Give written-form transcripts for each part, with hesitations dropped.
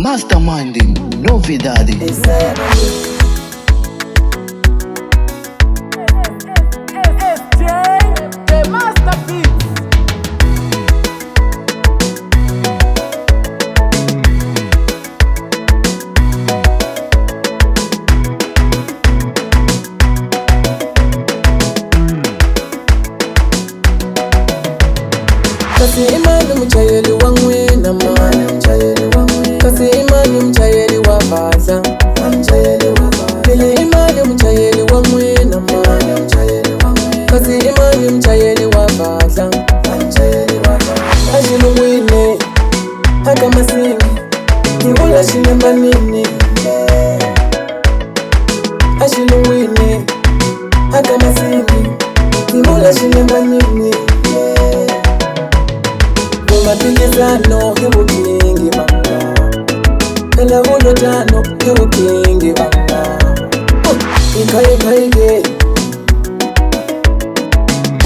Masterminding, novidade. Kasi imani mchayeli wa mwena mani kasi imani mchayeli wa baza Lili imani mchayeli wa mwena mani kasi imani mchayeli wa baza Ajilu mwine haka masingi Niwula shinemba nini Ajilu mwine haka masingi Niwula shinemba nini Mapigizano hebu kingi banga Kala hulo tano hebu kingi banga Ikaye kaige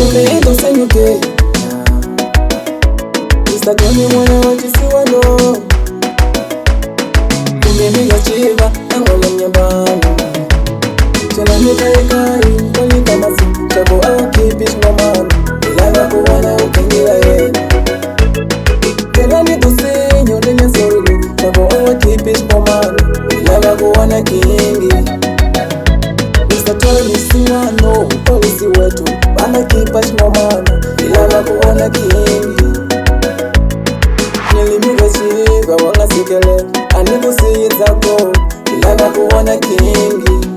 Umeindo senyuke Istagoni mwana wajisi wano Umemiga chiva Angola mnyambano Chena nika ikai Kwali kamasi Chako au kipish mamano Ilana kuwana ukengira yena Kelani kusinyo nenya sorry Chako awa kipish pomano Ilava kuwana kingi Mr. Tony siwano Polisi wetu Bana kipash momano Ilava kuwana kingi Nilimiga chiva wanga sikele Aniku siyizako Ilava kuwana kingi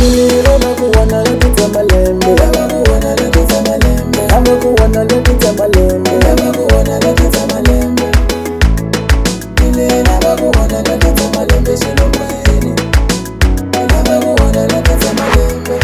Nilirona kuwana lakita malembe Ilava kuwana lakita malembe Ilava kuwana lakita malembe Ilava kuwana lakita malembe Ilava kuwana lakita malembe Shilo mwini Ilava kuwana lakita malembe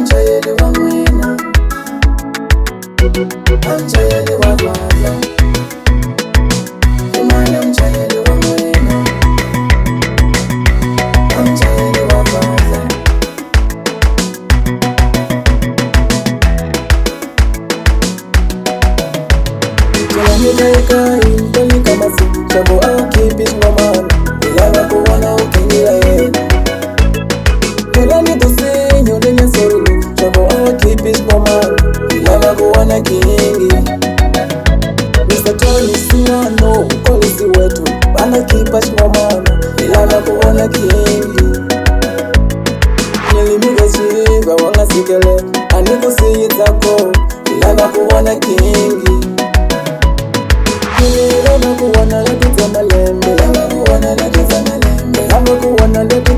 Mchayeli wa mwena Mchayeli wa baza Imana mchayeli wa mwena Mchayeli wa baza Chela hita ikai Mpoli kamasi Chako au kipish mamano Ilava kuwana ukengira yena Kelani kusinyo nenya sorry Chako awa kipish pomano Ilava kuwana kingi Mr. Tony siwano Polisi wetu Bana kipash momano Ilava kuwana kingi Nilimiga chiva wanga sikele Aniku siyizako Ilava kuwana kingi Nilirona kuwana lakita malembe Ilava kuwana lakita malembe Ilava kuwana lakita